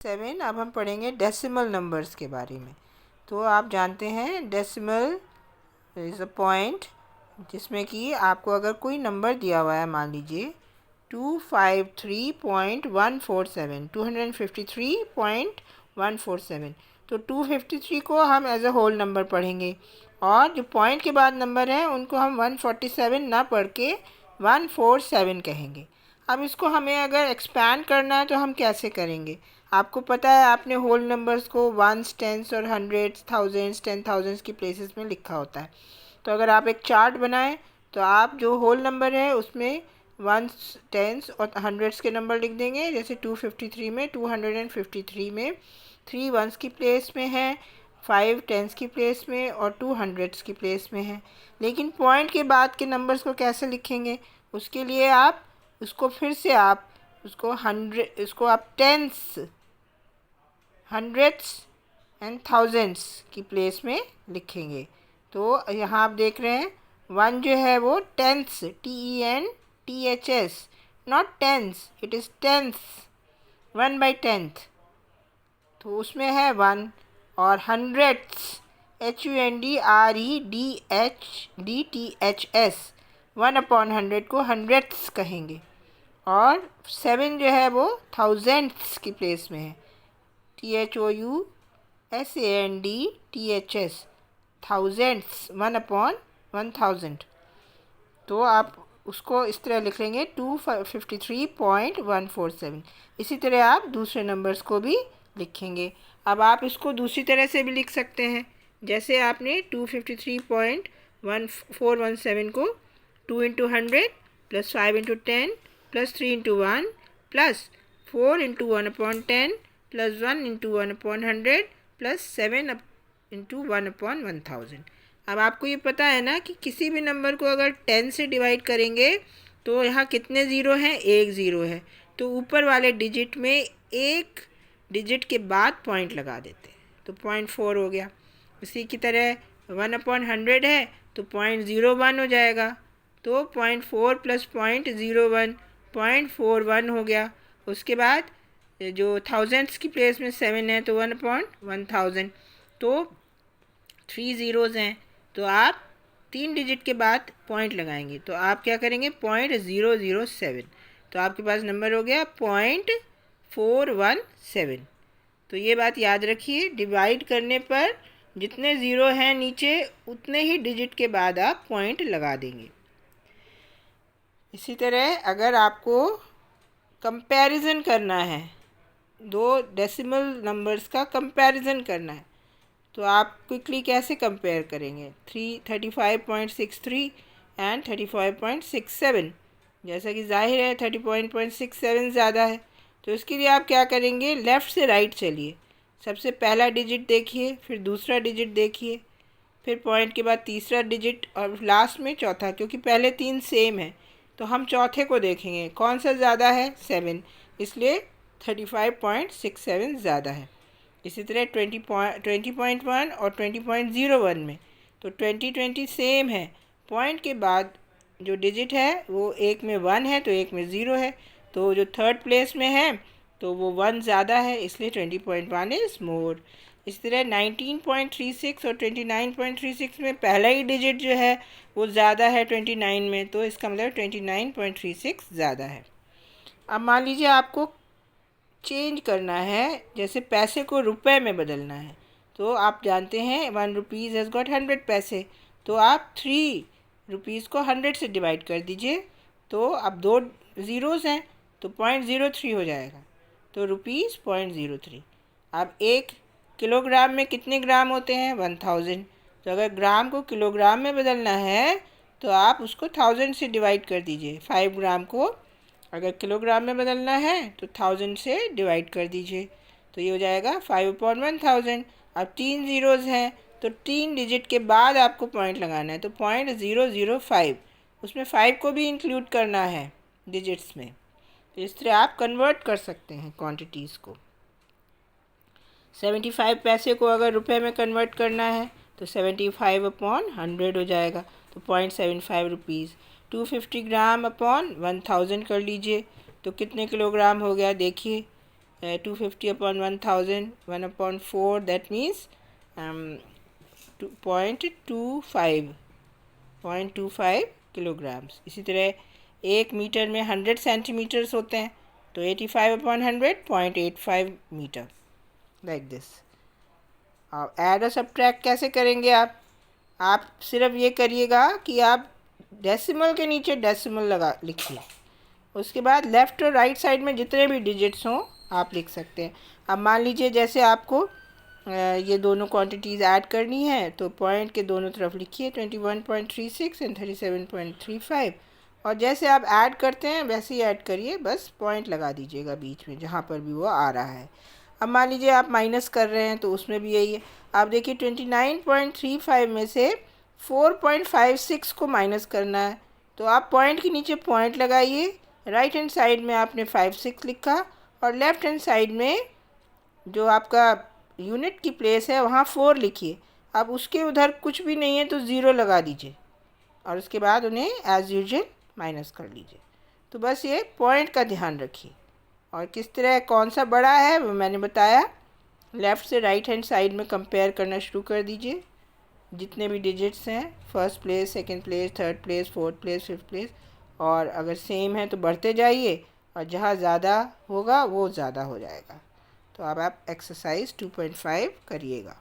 7 अब हम पढ़ेंगे डेसिमल नंबर्स के बारे में। तो आप जानते हैं डेसिमल इज़ अ पॉइंट जिसमें कि आपको अगर कोई नंबर दिया हुआ है, मान लीजिए 253.147 253.147, तो 253 को हम एज अ होल नंबर पढ़ेंगे और जो पॉइंट के बाद नंबर हैं उनको हम 147 ना पढ़ के 147 कहेंगे। अब इसको हमें अगर एक्सपैंड करना है तो हम कैसे करेंगे? आपको पता है, आपने होल नंबर्स को वंस, टेंस और हंड्रेड्स, थाउजेंड्स, 10,000 की प्लेसेस में लिखा होता है। तो अगर आप एक चार्ट बनाएं तो आप जो होल नंबर है उसमें वंस, टेंस और हंड्रेड्स के नंबर लिख देंगे। जैसे 253 में 253 में 3 वंस की प्लेस में है, 5 टेंस की प्लेस में और 2 हंड्रेड्स की प्लेस में है। लेकिन पॉइंट के बाद के नंबर्स को कैसे लिखेंगे? उसके लिए आप उसको फिर से आप उसको आप टेंस, हंड्रेड्स एंड थाउजेंड्स की प्लेस में लिखेंगे। तो यहाँ आप देख रहे हैं वन जो है वो tense, TENTHS, not tense, it is tense, 1/10, तो उसमें है 1। और हंड्रेड्स, HUNDREDHS, 1/100 को हंड्रेड्स कहेंगे। और 7 जो है वो थाउजेंड्स की प्लेस में है, THOUSANDTHS, थाउजेंड्स, 1/1000। तो आप उसको इस तरह लिख लेंगे 253.147। इसी तरह आप दूसरे नंबर्स को भी लिखेंगे। अब आप इसको दूसरी तरह से भी लिख सकते हैं। जैसे आपने 253.1417 को 2 × 100 + 5 × 10 + 3 × 1 + 4 × 1/10 + 1 × 1/100 + 7 × 1/1000। अब आपको ये पता है ना कि किसी भी नंबर को अगर 10 से डिवाइड करेंगे तो यहाँ कितने ज़ीरो हैं? एक ज़ीरो है। तो ऊपर वाले डिजिट में एक डिजिट के बाद पॉइंट लगा देते हैं, तो 0.4 हो गया। इसी की तरह 1/100 है तो 0.01 हो जाएगा। तो 0.4 + 0.01, 0.41 हो गया। उसके बाद जो थाउजेंड्स की प्लेस में 7 है तो 1/1000, तो 3 ज़ीरोज़ हैं, तो आप 3 डिजिट के बाद पॉइंट लगाएंगे। तो आप क्या करेंगे? 0.007, तो आपके पास नंबर हो गया 0.417। तो ये बात याद रखिए, डिवाइड करने पर जितने ज़ीरो हैं नीचे उतने ही डिजिट के बाद आप पॉइंट लगा देंगे। इसी तरह अगर आपको कंपैरिजन करना है, दो डेसिमल नंबर्स का कंपैरिजन करना है, तो आप क्विकली कैसे कंपेयर करेंगे? 35.63 एंड 35.67। जैसा कि जाहिर है 30.67 ज़्यादा है, तो इसके लिए आप क्या करेंगे? लेफ़्ट से राइट चलिए। सबसे पहला डिजिट देखिए, फिर दूसरा डिजिट देखिए, फिर पॉइंट के बाद तीसरा डिजिट और लास्ट में चौथा। क्योंकि पहले 3 सेम है तो हम चौथे को देखेंगे कौन सा ज़्यादा है? 7, इसलिए 35.67 ज़्यादा है। इसी तरह 20.1 और 20.01 में तो 20 सेम है। पॉइंट के बाद जो डिजिट है वो एक में 1 है तो एक में 0 है, तो जो थर्ड प्लेस में है तो वो 1 ज़्यादा है, इसलिए 20.1 इज़ मोर। इसी तरह 19.36 और 29.36 में पहला ही डिजिट जो है वो ज़्यादा है 29 में, तो इसका मतलब 29.36 ज़्यादा है। अब मान लीजिए आपको चेंज करना है, जैसे पैसे को रुपए में बदलना है, तो आप जानते हैं 1 रुपीज़ हैज़ गॉट 100 पैसे, तो आप 3 रुपीज़ को 100 से डिवाइड कर दीजिए। तो अब 2 ज़ीरोज़ हैं तो 0.03 हो जाएगा, तो रुपीज़ 0.03। अब 1 किलोग्राम में कितने ग्राम होते हैं? 1000। तो अगर ग्राम को किलोग्राम में बदलना है तो आप उसको 1000 से डिवाइड कर दीजिए। 5 ग्राम को अगर किलोग्राम में बदलना है तो 1000 से डिवाइड कर दीजिए, तो ये हो जाएगा 5/1000। अब 3 ज़ीरोज़ हैं तो 3 डिजिट के बाद आपको पॉइंट लगाना है, तो 0.005, उसमें 5 को भी इंक्लूड करना है डिजिट्स में। तो इस तरह आप कन्वर्ट कर सकते हैं क्वांटिटीज़ को। 75 पैसे को अगर रुपए में कन्वर्ट करना है तो 75/100 हो जाएगा, तो 0.75 रुपीज़। 250 ग्राम अपॉन 1000 कर लीजिए, तो कितने किलोग्राम हो गया देखिए, 250 upon 1000, 1 upon 4, that means 0.25 kilograms. इसी तरह 1 मीटर में 100 सेंटीमीटर्स होते हैं, तो 85 upon 100, 0.85 मीटर, लाइक दिस। अब ऐड और सब्ट्रैक्ट कैसे करेंगे आप सिर्फ ये करिएगा कि आप डेसिमल के नीचे डेसिमल लिखिए। उसके बाद लेफ़्ट और राइट साइड में जितने भी डिजिट्स हों आप लिख सकते हैं। अब मान लीजिए जैसे आपको ये दोनों क्वांटिटीज़ ऐड करनी है, तो पॉइंट के दोनों तरफ लिखिए 21.36 एंड 37.35, और जैसे आप ऐड करते हैं वैसे ही ऐड करिए, बस पॉइंट लगा दीजिएगा बीच में जहाँ पर भी वो आ रहा है। अब मान लीजिए आप माइनस कर रहे हैं तो उसमें भी यही है। आप देखिए 29.35 में से 4.56 को माइनस करना है, तो आप पॉइंट के नीचे पॉइंट लगाइए, राइट हैंड साइड में आपने 56 लिखा और लेफ़्ट हैंड साइड में जो आपका यूनिट की प्लेस है वहाँ 4 लिखिए। अब उसके उधर कुछ भी नहीं है तो ज़ीरो लगा दीजिए और उसके बाद उन्हें एज़ यूजुअल माइनस कर लीजिए। तो बस ये पॉइंट का ध्यान रखिए। और किस तरह कौन सा बड़ा है वो मैंने बताया। लेफ़्ट से राइट हैंड साइड में कंपेयर करना शुरू कर दीजिए, जितने भी डिजिट्स हैं, first place, second place, third place, fourth place, fifth place, और अगर सेम है तो बढ़ते जाइए और जहाँ ज़्यादा होगा वो ज़्यादा हो जाएगा। तो अब आप एक्सरसाइज 2.5 करिएगा।